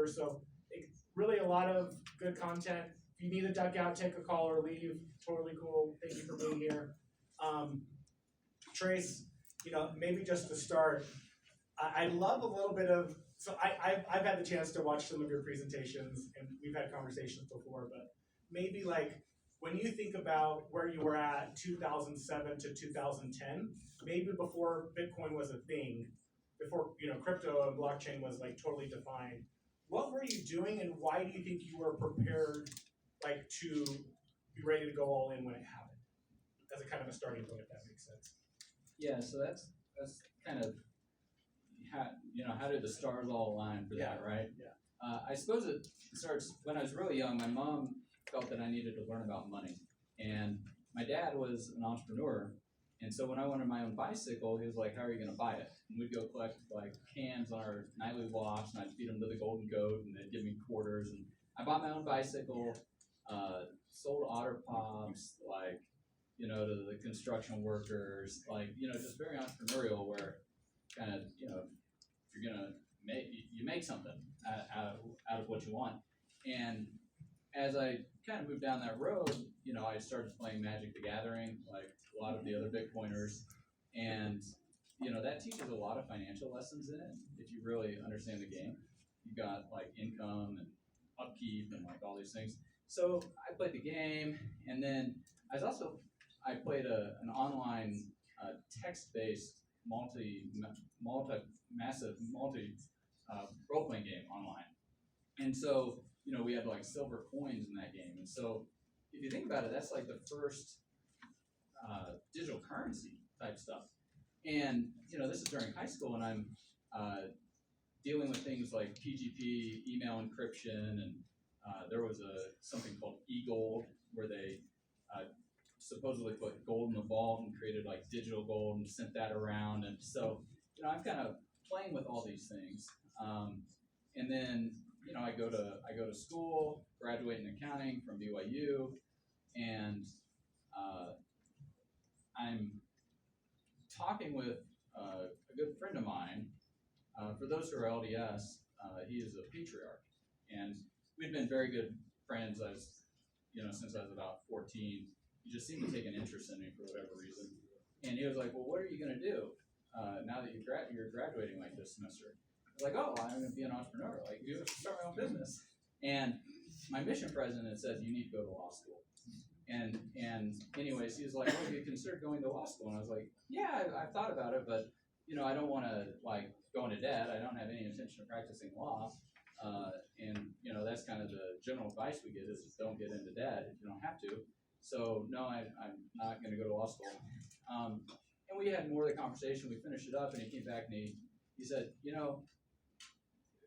followers. So really a lot of good content. If you need a dugout, take a call or leave. Totally cool. Thank you for being here. Trace, maybe just to start, I love a little bit of, so I've had the chance to watch some of your presentations and we've had conversations before, but maybe like when you think about where you were at 2007 to 2010, maybe before Bitcoin was a thing, before crypto and blockchain was like totally defined, what were you doing and why do you think you were prepared like to be ready to go all in when it happened? As a kind of a starting point, if that makes sense. Yeah, so that's kind of how did the stars all align for that, right? Yeah. I suppose it starts when I was really young. My mom felt that I needed to learn about money, and my dad was an entrepreneur, and so when I wanted my own bicycle, he was like, "How are you going to buy it?" And we'd go collect like cans on our nightly walks, and I'd feed them to the Golden Goat, and they'd give me quarters, and I bought my own bicycle, sold Otter Pops, like to the construction workers, like just very entrepreneurial, where kind of if you're gonna make something out of what you want. And as I kind of moved down that road, I started playing Magic the Gathering, like a lot of the other Bitcoiners, and that teaches a lot of financial lessons in it if you really understand the game. You got like income and upkeep and like all these things. So I played the game, and then I played an online text-based massive role-playing game online. And so, we had like silver coins in that game. And so if you think about it, that's like the first digital currency type stuff. And, this is during high school, and I'm dealing with things like PGP, email encryption, and there was something called eGold, where they supposedly put gold in the vault and created like digital gold and sent that around. And so, I'm kind of playing with all these things. And then, I go to school, graduate in accounting from BYU, and I'm talking with a good friend of mine. For those who are LDS, he is a patriarch, and we've been very good friends since I was about 14. He just seemed to take an interest in me for whatever reason. And he was like, "Well, what are you going to do now that you're graduating like this semester?" I was like, "Oh, I'm going to be an entrepreneur. Like, start my own business." And my mission president says, "You need to go to law school." And anyways, he was like, "Oh, you considered going to law school?" And I was like, "Yeah, I've thought about it, but I don't want to like go into debt. I don't have any intention of practicing law." And that's kind of the general advice we get is don't get into debt if you don't have to. So no, I'm not going to go to law school. And we had more of the conversation. We finished it up, and he came back and he said,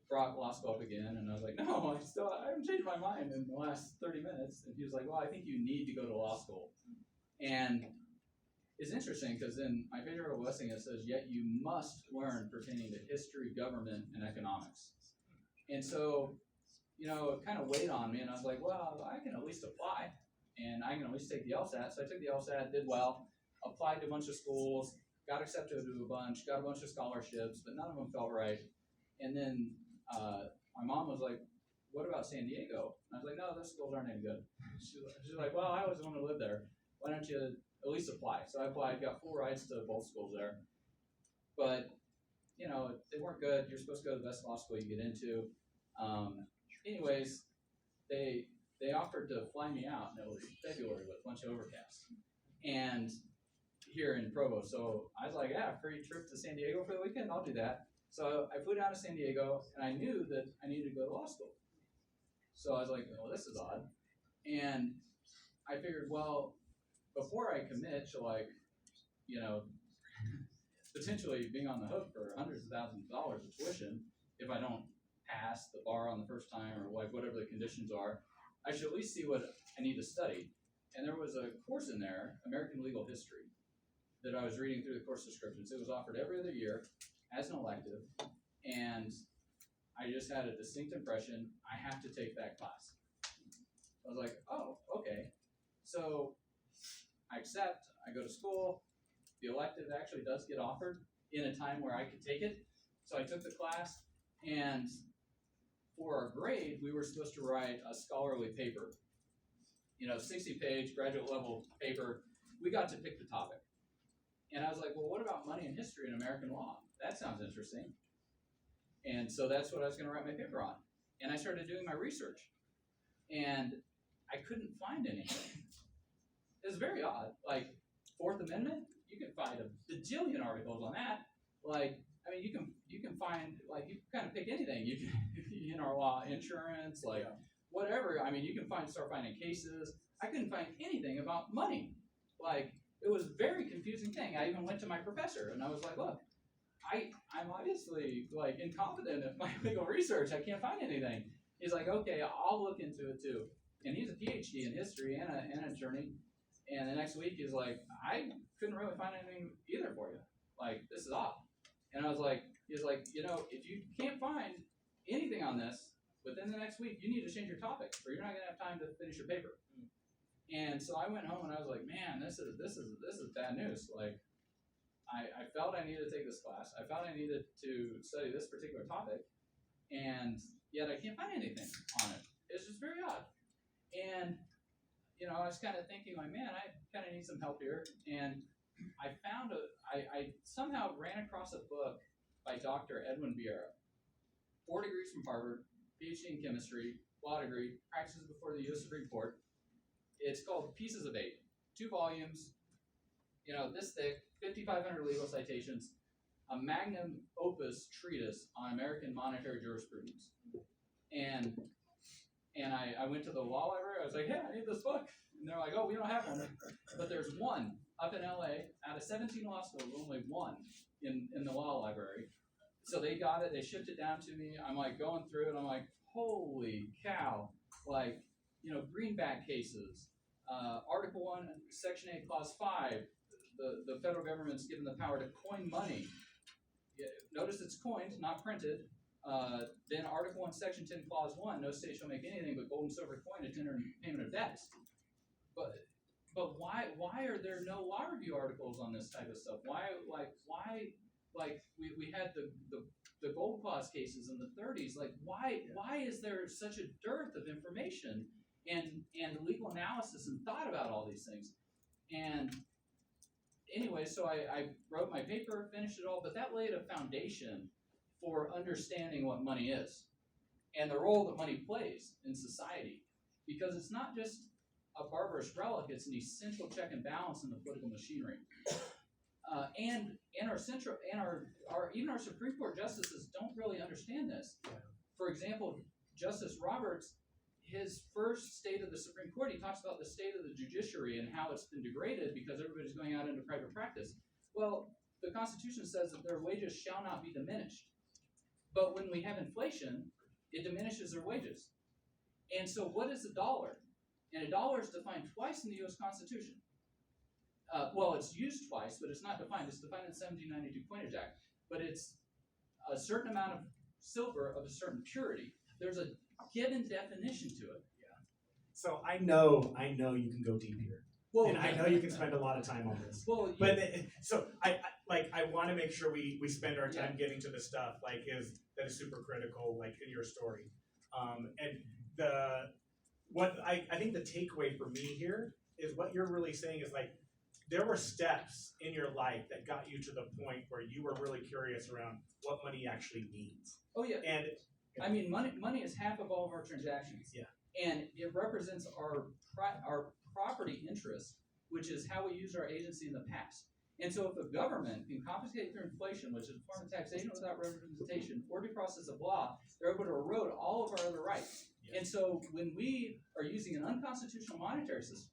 brought law school up again, and I was like, "No, I haven't changed my mind in the last 30 minutes." And he was like, "Well, I think you need to go to law school." And it's interesting because in my patriarchal blessing it says, "Yet you must learn pertaining to history, government, and economics." And so, it kind of weighed on me, and I was like, "Well, I can at least apply, and I can at least take the LSAT." So I took the LSAT, did well, applied to a bunch of schools, got accepted to a bunch, got a bunch of scholarships, but none of them felt right. And then my mom was like, "What about San Diego?" And I was like, "No, those schools aren't any good." She's like, "Well, I always wanted to live there. Why don't you at least apply?" So I applied, got full rights to both schools there. But, they weren't good. You're supposed to go to the best law school you get into. Anyways, they offered to fly me out, and it was February with a bunch of overcast. And here in Provo. So I was like, "Yeah, free trip to San Diego for the weekend, I'll do that." So I flew down to San Diego, and I knew that I needed to go to law school. So I was like, "Well, this is odd." And I figured, well, before I commit to potentially being on the hook for hundreds of thousands of dollars of tuition if I don't pass the bar on the first time or like whatever the conditions are, I should at least see what I need to study. And there was a course in there, American Legal History, that I was reading through the course descriptions. It was offered every other year as an elective, and I just had a distinct impression, I have to take that class. I was like, "Oh, okay." So I accept, I go to school, the elective actually does get offered in a time where I could take it. So I took the class, and for our grade, we were supposed to write a scholarly paper. 60-page graduate level paper. We got to pick the topic. And I was like, well, what about money and history in American law? That sounds interesting. And so that's what I was going to write my paper on. And I started doing my research. And I couldn't find anything. It was very odd. Like, Fourth Amendment, you can find a bajillion articles on that. Like, I mean, you can find, like, you can kind of pick anything. You can, in our law, insurance, like, whatever. I mean, you can start finding cases. I couldn't find anything about money. Like, it was a very confusing thing. I even went to my professor, and I was like, look, I'm obviously, like, incompetent at my legal research. I can't find anything. He's like, okay, I'll look into it, too. And he's a PhD in history and an attorney. And the next week, he's like, I couldn't really find anything either for you. Like, this is odd. And I was like, he's like, if you can't find anything on this within the next week, you need to change your topic, or you're not going to have time to finish your paper. And so I went home and I was like, man, this is bad news. Like, I felt I needed to take this class. I felt I needed to study this particular topic, and yet I can't find anything on it. It's just very odd. And I was kind of thinking, like, man, I kind of need some help here. And I found I somehow ran across a book by Dr. Edwin Vieira, 4 degrees from Harvard, PhD in chemistry, law degree, practices before the U.S. Supreme Court. It's called Pieces of 8, 2 volumes, this thick, 5,500 legal citations, a magnum opus treatise on American monetary jurisprudence. And I went to the law library. I was like, hey, I need this book. And they're like, oh, we don't have one. But there's one up in LA. Out of 17 law schools, only one in the law library. So they got it. They shipped it down to me. I'm like going through it. I'm like, holy cow. Like, greenback cases. Article 1, Section 8, Clause 5. The federal government's given the power to coin money. Notice it's coined, not printed. Then Article 1, Section 10, Clause 1, no state shall make anything but gold and silver coin to tender payment of debts. But why are there no law review articles on this type of stuff? Why we had the gold clause cases in the 30s? Like, why is there such a dearth of information and legal analysis and thought about all these things? And anyway, so I wrote my paper, finished it all, but that laid a foundation for understanding what money is and the role that money plays in society. Because it's not just a barbarous relic, it's an essential check and balance in the political machinery. And even our Supreme Court justices don't really understand this. For example, Justice Roberts, his first state of the Supreme Court, he talks about the state of the judiciary and how it's been degraded because everybody's going out into private practice. Well, the Constitution says that their wages shall not be diminished. But when we have inflation, it diminishes their wages. And so what is a dollar? And a dollar is defined twice in the U.S. Constitution. Well, it's used twice, but it's not defined. It's defined in the 1792 Coinage Act. But it's a certain amount of silver of a certain purity. There's a given definition to it. Yeah. So I know you can go deep here. Well, and I know you can spend a lot of time on this. Well, but so I want to make sure we spend our time getting to the stuff that is super critical, like in your story. And I think the takeaway for me here is what you're really saying is like there were steps in your life that got you to the point where you were really curious around what money actually means. Oh yeah. And I mean, money is half of all of our transactions. Yeah. And it represents our property interest, which is how we used our agency in the past. And so if the government can confiscate through inflation, which is a form of taxation without representation, or due process of law, they're able to erode all of our other rights. Yeah. And so when we are using an unconstitutional monetary system,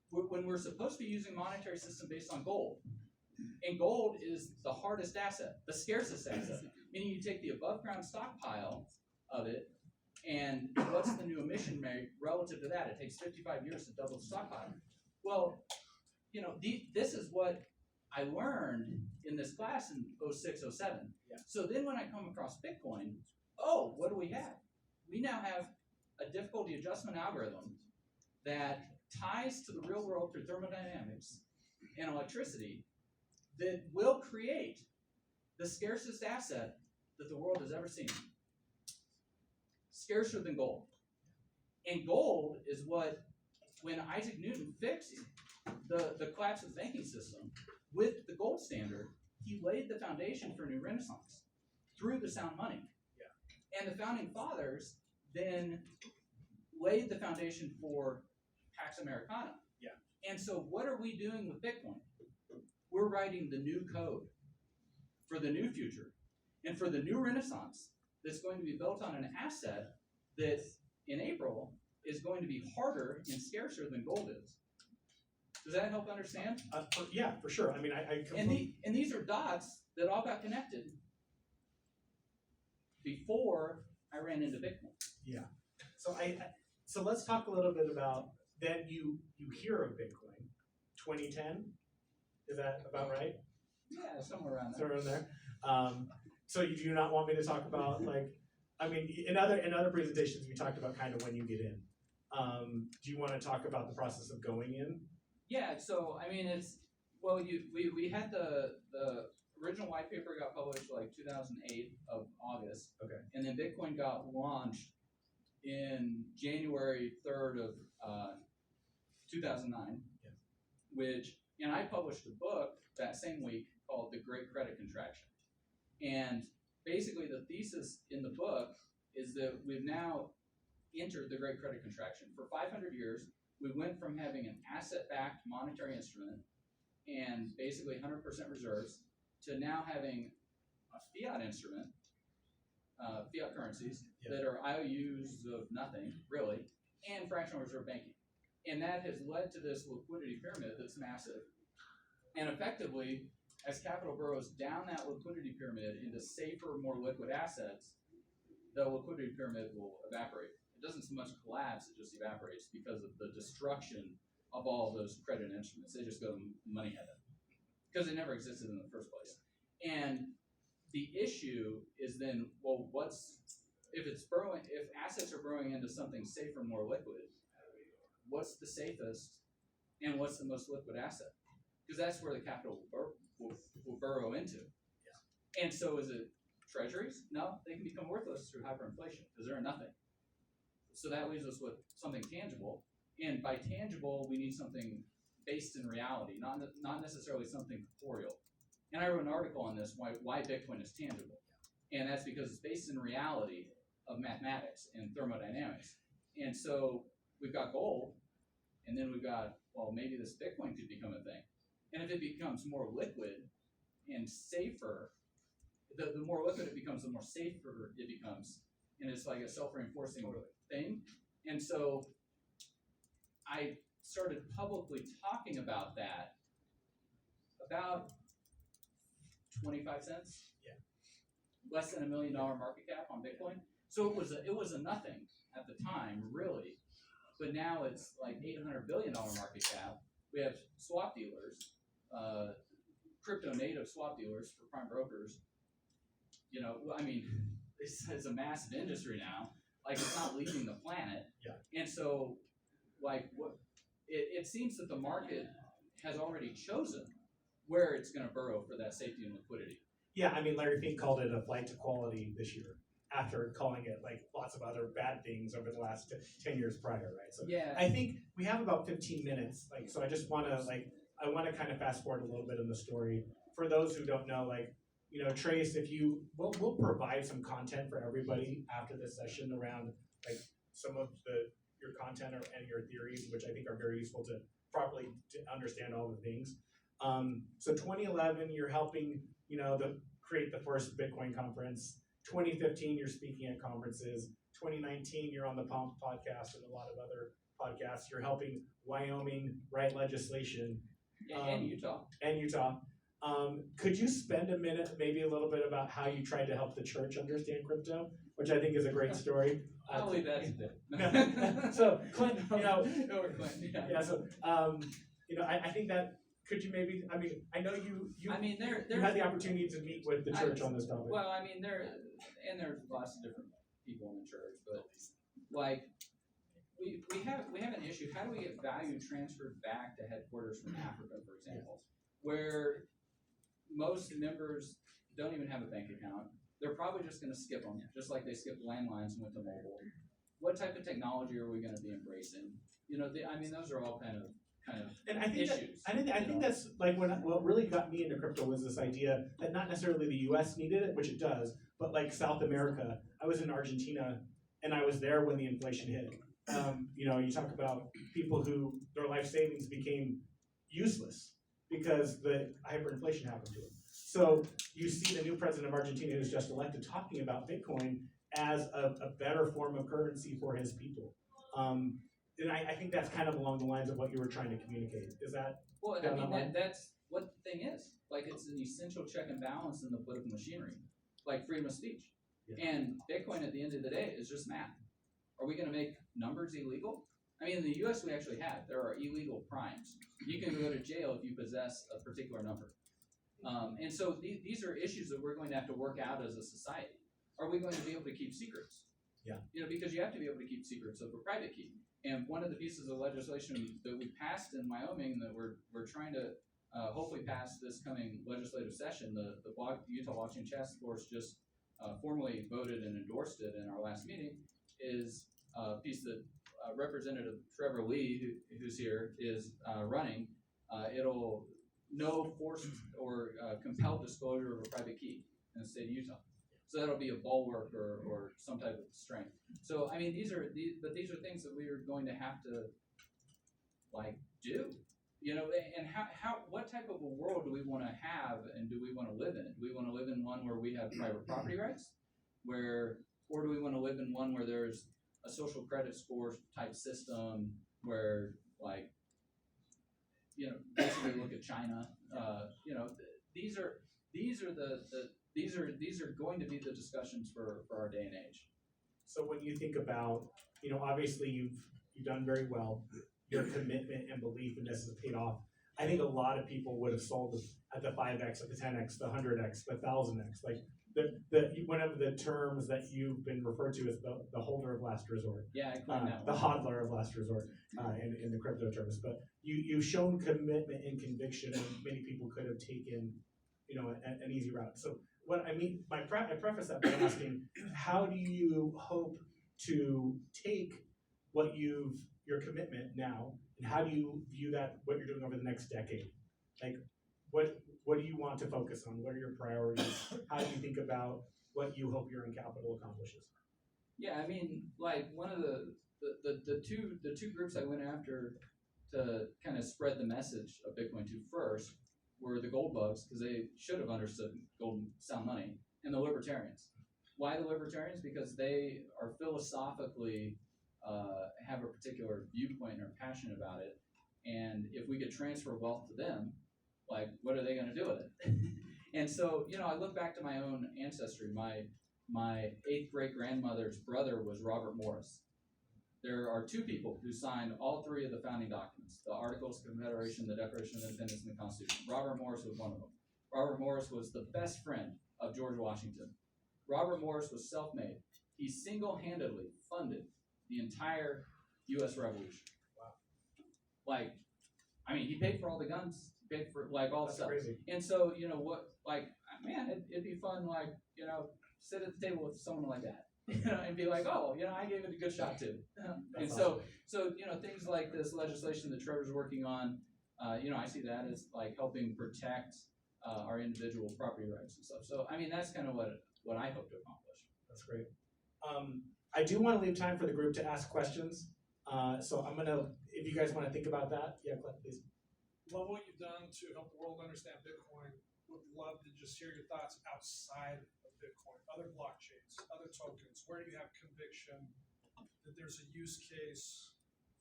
when we're supposed to be using a monetary system based on gold, and gold is the hardest asset, the scarcest asset, meaning you take the above ground stockpile of it, and what's the new emission rate relative to that? It takes 55 years to double the stockpile. Well, this is what I learned in this class in 06, 07. Yeah. So then when I come across Bitcoin, what do we have? We now have a difficulty adjustment algorithm that ties to the real world through thermodynamics and electricity that will create the scarcest asset, that the world has ever seen. Scarcer than gold. And gold is what, when Isaac Newton fixed the collapse of the banking system with the gold standard, he laid the foundation for a new renaissance through the sound money. Yeah. And the founding fathers then laid the foundation for Pax Americana. Yeah. And so what are we doing with Bitcoin? We're writing the new code for the new future and for the new renaissance that's going to be built on an asset that in April is going to be harder and scarcer than gold is. Does that help understand? Yeah, for sure. I mean, I and these are dots that all got connected before I ran into Bitcoin. Yeah. So so let's talk a little bit about then you hear of Bitcoin, 2010. Is that about right? Yeah, somewhere around there. Somewhere around there. So you do not want me to talk about like, I mean, in other presentations we talked about kind of when you get in. Do you want to talk about the process of going in? Yeah. So I mean, we had the original white paper got published like 2008 of August. Okay. And then Bitcoin got launched in January 3rd of 2009. Yeah. And I published a book that same week called The Great Credit Contraction. And basically the thesis in the book is that we've now entered the Great Credit Contraction. For 500 years, we went from having an asset-backed monetary instrument and basically 100% reserves to now having a fiat instrument, fiat currencies that are IOUs of nothing, really, and fractional reserve banking. And that has led to this liquidity pyramid that's massive. And effectively, as capital burrows down that liquidity pyramid into safer, more liquid assets, the liquidity pyramid will evaporate. It doesn't so much collapse, it just evaporates because of the destruction of all those credit instruments. They just go to money heaven because it never existed in the first place. And the issue is then, well, if assets are burrowing into something safer, more liquid, what's the safest and what's the most liquid asset? Because that's where the capital will burrow into. Yeah. And so is it treasuries? No, they can become worthless through hyperinflation because they're nothing. So that leaves us with something tangible. And by tangible, we need something based in reality, not necessarily something corporeal. And I wrote an article on this, why Bitcoin is tangible. And that's because it's based in reality of mathematics and thermodynamics. And so we've got gold, and then we've got, well, maybe this Bitcoin could become a thing. And if it becomes more liquid and safer, the more liquid it becomes, the more safer it becomes. And it's like a self-reinforcing thing. And so I started publicly talking about that about 25 cents. Yeah. Less than $1 million market cap on Bitcoin. So it was a nothing at the time, really. But now it's like $800 billion market cap. We have swap dealers, crypto native swap dealers for prime brokers. You know, I mean, it's a massive industry now. Like, it's not leaving the planet. Yeah. And so, like, it seems that the market has already chosen where it's going to burrow for that safety and liquidity. Yeah, I mean, Larry Fink called it a flight to quality this year, after calling it like lots of other bad things over the last 10 years prior, right? So yeah. I think we have about 15 minutes, like, so I just want to kind of fast forward a little bit in the story. For those who don't know, like, you know, Trace, we'll provide some content for everybody after this session around like some of your content and your theories, which I think are very useful to properly understand all the things. So 2011, you're helping, you know, create the first Bitcoin conference. 2015, you're speaking at conferences. 2019, you're on the Pump podcast and a lot of other podcasts. You're helping Wyoming write legislation. And Utah. And Utah. Could you spend a minute, maybe a little bit, about how you tried to help the church understand crypto, which I think is a great story. I'll leave that to them. So, Clinton, you know. Or Clinton, yeah. Yeah, so, you know, I think that, could you maybe, I mean, I know you had the opportunity to meet with the church on this topic. Well, I mean, there's lots of different people in the church, but like, we have an issue. How do we get value transferred back to headquarters from Africa, for example, where most members don't even have a bank account? they're probably just going to skip them, just like they skipped landlines and went to mobile. What type of technology are we going to be embracing? You know, I mean, those are all kind of And I think issues. I think that's like what really got me into crypto was this idea that not necessarily the U.S. needed it, which it does, but like South America. I was in Argentina, and I was there when the inflation hit. You know, you talk about people who their life savings became useless because the hyperinflation happened to them. So you see the new president of Argentina, who's just elected, talking about Bitcoin as a better form of currency for his people. And I think that's kind of along the lines of what you were trying to communicate. Is that? Well, I mean, that's what the thing is. Like, it's an essential check and balance in the political machinery, like freedom of speech. Yeah. And Bitcoin, at the end of the day, is just math. Are we going to make numbers illegal? I mean, in the U.S., we actually have. There are illegal crimes. You can go to jail if you possess a particular number. And so these are issues that we're going to have to work out as a society. Are we going to be able to keep secrets? Yeah. You know, because you have to be able to keep secrets of a private key. And one of the pieces of legislation that we passed in Wyoming that we're trying to hopefully pass this coming legislative session, the Utah Blockchain Task Force just formally voted and endorsed it in our last meeting, is a piece that Representative Trevor Lee, who's here, is running. It'll no forced or compelled disclosure of a private key in the state of Utah. So that'll be a bulwark or some type of strength. So I mean, these are things that we are going to have to like do, you know. And what type of a world do we want to have, and do we want to live in? Do we want to live in one where we have private property rights, or do we want to live in one where there's a social credit score type system where, like, you know, basically look at China. You know, these are going to be the discussions for our day and age. So when you think about, you know, obviously you've done very well. Your commitment and belief in this has paid off. I think a lot of people would have sold at the 5x, at the 10x, the 100x, the 1000x. Like the one of the terms that you've been referred to as the holder of last resort. Yeah, I claim that the hodler of last resort in the crypto terms. But you've shown commitment and conviction, and many people could have taken, you know, an easy route. So what I mean, I preface that by asking, how do you hope to take what your commitment now, and how do you view that, what you're doing over the next decade? Like, what do you want to focus on? What are your priorities? How do you think about what you hope your own capital accomplishes? Yeah, I mean, like, one of the two groups I went after to kind of spread the message of Bitcoin to first were the gold bugs, because they should have understood gold sound money, and the libertarians. Why the libertarians? Because they are philosophically have a particular viewpoint and are passionate about it. And if we could transfer wealth to them, like, what are they going to do with it? And so, you know, I look back to my own ancestry. My 8th great grandmother's brother was Robert Morris. There are 2 people who signed all 3 of the founding documents: the Articles of Confederation, the Declaration of Independence, and the Constitution. Robert Morris was one of them. Robert Morris was the best friend of George Washington. Robert Morris was self-made. He single-handedly funded the entire U.S. Revolution. Wow. Like, I mean, he paid for all the guns, he paid for, like, all the stuff. Crazy. And so, you know, what, like, man, it'd be fun, like, you know, sit at the table with someone like that, you know, and be like, oh, you know, I gave it a good shot too. And awesome. So, you know, things like this legislation that Trevor's working on, you know, I see that as like helping protect our individual property rights and stuff. So, I mean, that's kind of what I hope to accomplish. That's great. I do want to leave time for the group to ask questions. So I'm gonna, if you guys want to think about that, yeah, Clint, please. Love what you've done to help the world understand Bitcoin. Would love to just hear your thoughts outside of Bitcoin, other blockchains, other tokens. Where do you have conviction that there's a use case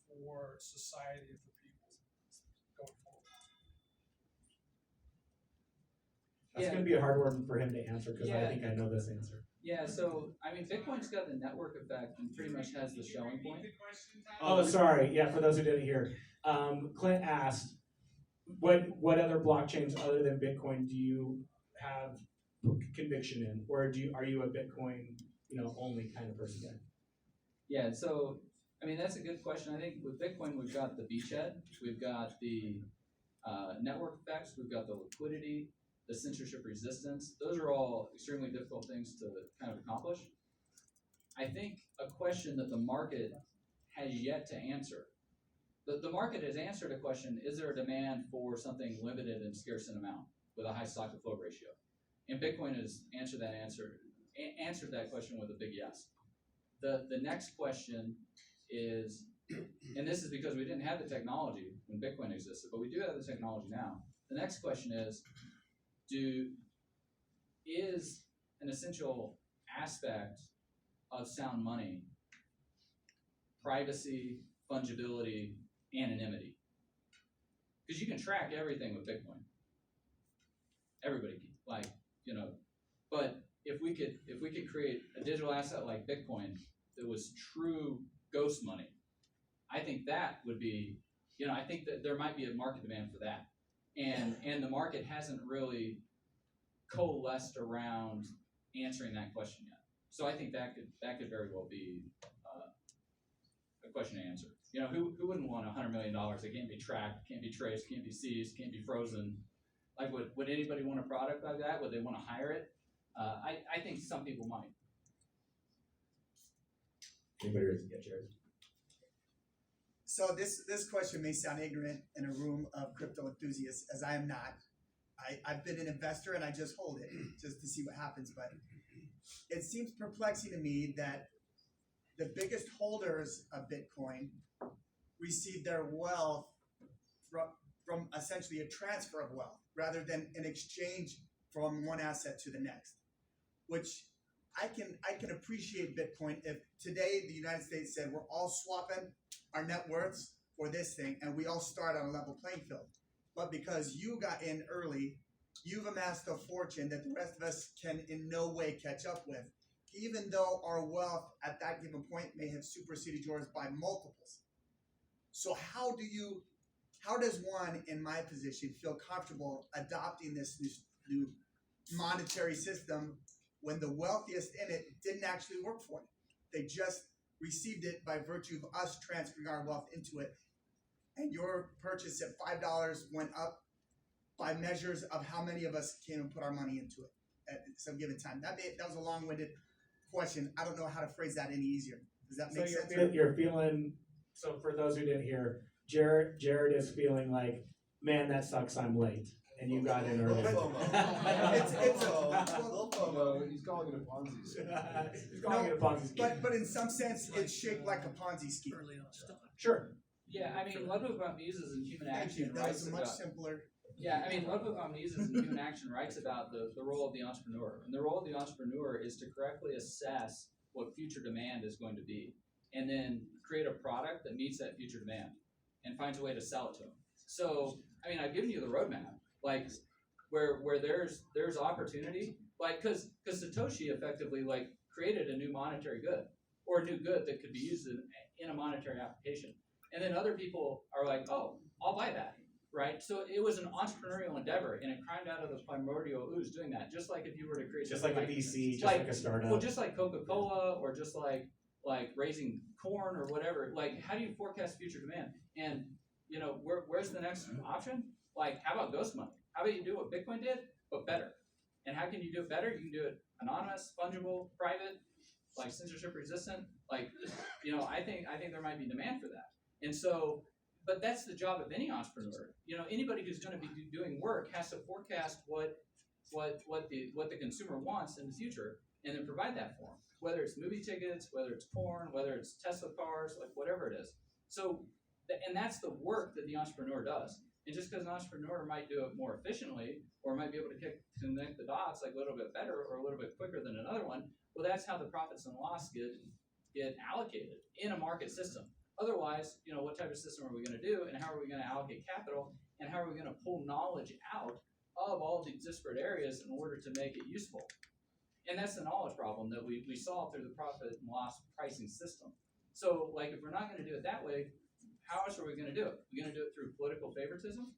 for society and for people going forward? That's going to be a hard one for him to answer, because I think I know this answer. Yeah, so, I mean, Bitcoin's got the network effect and pretty much has the showing point. Oh, sorry. Yeah, for those who didn't hear. Clint asked, what other blockchains other than Bitcoin do you have conviction in? Or are you a Bitcoin, you know, only kind of person guy? Yeah, so, I mean, that's a good question. I think with Bitcoin, we've got the beachhead, we've got the network effects, we've got the liquidity, the censorship resistance. Those are all extremely difficult things to kind of accomplish. I think a question that the market has yet to answer. The market has answered a question, is there a demand for something limited and scarce in amount with a high stock to flow ratio? And Bitcoin has answered that question with a big yes. The next question is, and this is because we didn't have the technology when Bitcoin existed, but we do have the technology now. The next question is an essential aspect of sound money privacy, fungibility, anonymity. Because you can track everything with Bitcoin. Everybody can, but if we could create a digital asset like Bitcoin that was true ghost money, I think that would be, I think that there might be a market demand for that. And the market hasn't really coalesced around answering that question yet. So I think that could very well be a question to answer. Who wouldn't want $100 million that can't be tracked, can't be traced, can't be seized, can't be frozen? Like, would anybody want a product like that? Would they want to hire it? I think some people might. Anybody ready to get yours? So this question may sound ignorant in a room of crypto enthusiasts, as I am not. I've been an investor and I just hold it just to see what happens. But it seems perplexing to me that the biggest holders of Bitcoin receive their wealth from essentially a transfer of wealth rather than an exchange from one asset to the next, which I can appreciate Bitcoin if today the United States said we're all swapping our net worths for this thing and we all start on a level playing field. But because you got in early, you've amassed a fortune that the rest of us can in no way catch up with, even though our wealth at that given point may have superseded yours by multiples. So how does one in my position feel comfortable adopting this new monetary system when the wealthiest in it didn't actually work for it? They just received it by virtue of us transferring our wealth into it. And your purchase at $5 went up by measures of how many of us came and put our money into it at some given time. That was a long-winded question. I don't know how to phrase that any easier. Does that make sense? You're feeling, so for those who didn't hear, Jared is feeling like, man, that sucks, I'm late. And you got in early. It's a little FOMO. He's calling it a Ponzi scheme. He's calling it a Ponzi scheme. But in some sense, it's shaped like a Ponzi scheme. Sure. Yeah, I mean, Ludwig von Mises in Human Thank you. Action That writes was much about. simpler. Yeah, I mean, Ludwig von Mises in Human Action writes about the role of the entrepreneur. And the role of the entrepreneur is to correctly assess what future demand is going to be, and then create a product that meets that future demand and finds a way to sell it to them. So, I mean, I've given you the roadmap, like where there's opportunity, like because Satoshi effectively created a new monetary good or a new good that could be used in a monetary application. And then other people are like, oh, I'll buy that, right? So it was an entrepreneurial endeavor, and it climbed out of the primordial ooze doing that. Just like if you were to create Just like a VC, just like a startup. Well, just like Coca-Cola, or just like raising corn or whatever. Like, how do you forecast future demand? And where's the next option? Like, how about ghost money? How about you do what Bitcoin did, but better? And how can you do it better? You can do it anonymous, fungible, private, like censorship resistant. Like, I think there might be demand for that. And so, but that's the job of any entrepreneur. Anybody who's going to be doing work has to forecast what the consumer wants in the future, and then provide that for them. Whether it's movie tickets, whether it's porn, whether it's Tesla cars, like whatever it is. So, and that's the work that the entrepreneur does. And just because an entrepreneur might do it more efficiently, or might be able to connect the dots like a little bit better or a little bit quicker than another one, well, that's how the profits and loss get allocated in a market system. Otherwise, what type of system are we going to do, and how are we going to allocate capital, and how are we going to pull knowledge out of all these disparate areas in order to make it useful? And that's the knowledge problem that we solve through the profit and loss pricing system. So, like, if we're not going to do it that way, how else are we going to do it? We're going to do it through political favoritism,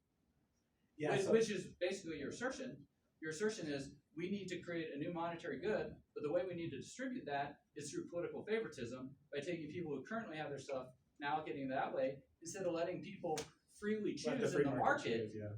Yeah. which is basically your assertion. Your assertion is we need to create a new monetary good, but the way we need to distribute that is through political favoritism by taking people who currently have their stuff and allocating it that way, instead of letting people freely Let choose free in the market choose, yeah.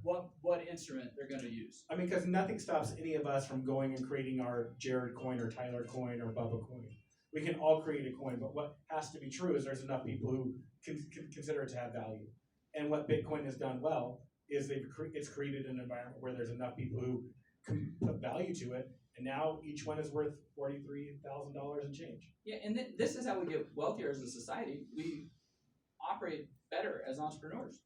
what instrument they're going to use. I mean, because nothing stops any of us from going and creating our Jared coin or Tyler coin or Bubba coin. We can all create a coin, but what has to be true is there's enough people who can consider it to have value. And what Bitcoin has done well is it's created an environment where there's enough people who can put value to it, and now each one is worth $43,000 and change. Yeah, and this is how we get wealthier as a society. We operate better as entrepreneurs.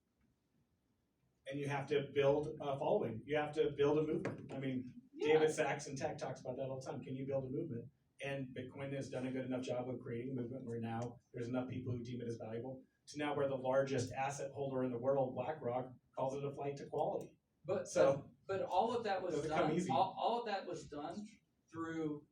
And you have to build a following. You have to build a movement. I mean, Yeah. David Sachs in tech talks about that all the time. Can you build a movement? And Bitcoin has done a good enough job of creating a movement where now there's enough people who deem it as valuable to now where the largest asset holder in the world, BlackRock, calls it a flight to quality. But So- but all of that was Doesn't come done. easy. All of that was done through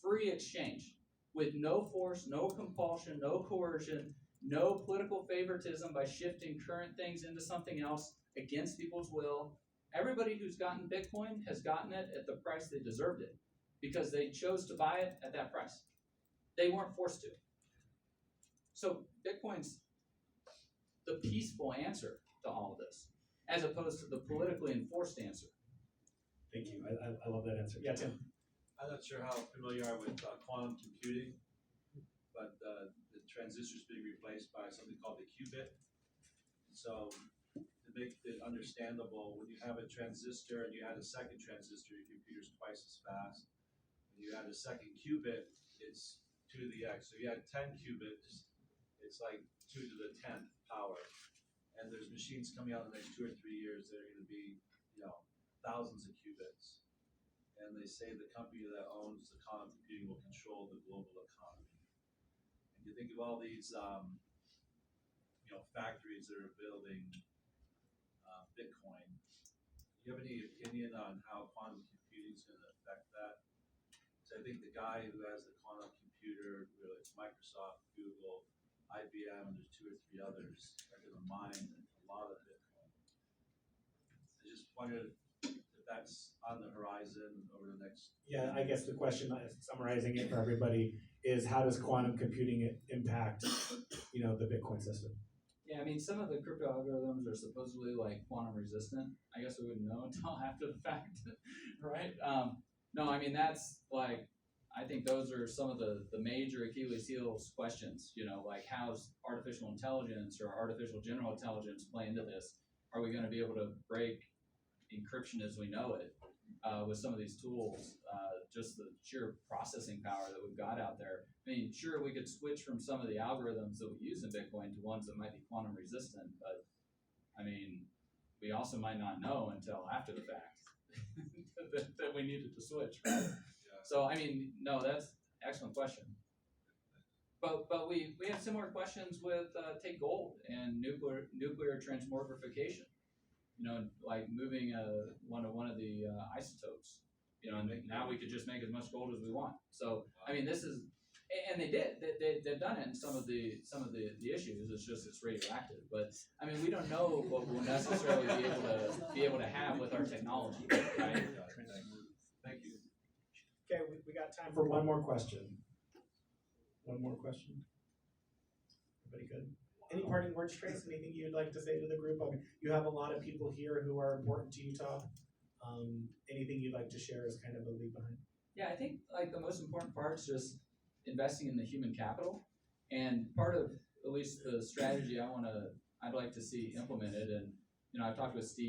free exchange, with no force, no compulsion, no coercion, no political favoritism by shifting current things into something else against people's will. Everybody who's gotten Bitcoin has gotten it at the price they deserved it, because they chose to buy it at that price. They weren't forced to. So Bitcoin's the peaceful answer to all of this, as opposed to the politically enforced answer. Thank you. I love that answer. Yeah, Tim. I'm not sure how familiar you are with quantum computing, but the transistor's being replaced by something called the qubit. So to make it understandable, when you have a transistor and you add a second transistor, your computer's twice as fast. When you add a second qubit, it's 2 to the x. So you add 10 qubits, it's like 2 to the 10th power. And there's machines coming out in the next 2 or 3 years that are going to be, thousands of qubits. And they say the company that owns the quantum computing will control the global economy. And you think of all these, factories that are building Bitcoin. Do you have any opinion on how quantum computing is going to affect that? So I think the guy who has the quantum computer, whether it's Microsoft, Google, IBM, and there's 2 or 3 others, are going to mine a lot of Bitcoin. I just wondered if that's on the horizon over the next. Yeah, I guess the question, summarizing it for everybody, is how does quantum computing impact, the Bitcoin system? Yeah, I mean, some of the crypto algorithms are supposedly like quantum resistant. I guess we wouldn't know until after the fact, right? No, I mean, that's like, I think those are some of the major Achilles heels questions, like how's artificial intelligence or artificial general intelligence play into this? Are we going to be able to break encryption as we know it with some of these tools? Just the sheer processing power that we've got out there. I mean, sure, we could switch from some of the algorithms that we use in Bitcoin to ones that might be quantum resistant, but I mean, we also might not know until after the fact that we needed to switch. Right? Yeah. So, I mean, no, that's an excellent question. But we have similar questions with take gold and nuclear transmogrification. Like moving one of the isotopes. And now we could just make as much gold as we want. So I mean, this is, and they did. They've done it in some of the issues. It's just it's radioactive. But I mean, we don't know what we'll necessarily be able to have with our technology, right? Thank you. Okay, we got time for one more question. One more question. Everybody good? Any parting words, Trace? Anything you'd like to say to the group? I mean, you have a lot of people here who are important to Utah. Anything you'd like to share as kind of a leave behind? Yeah, I think like the most important part is just investing in the human capital, and part of at least the strategy I'd like to see implemented. And I've talked with Steve.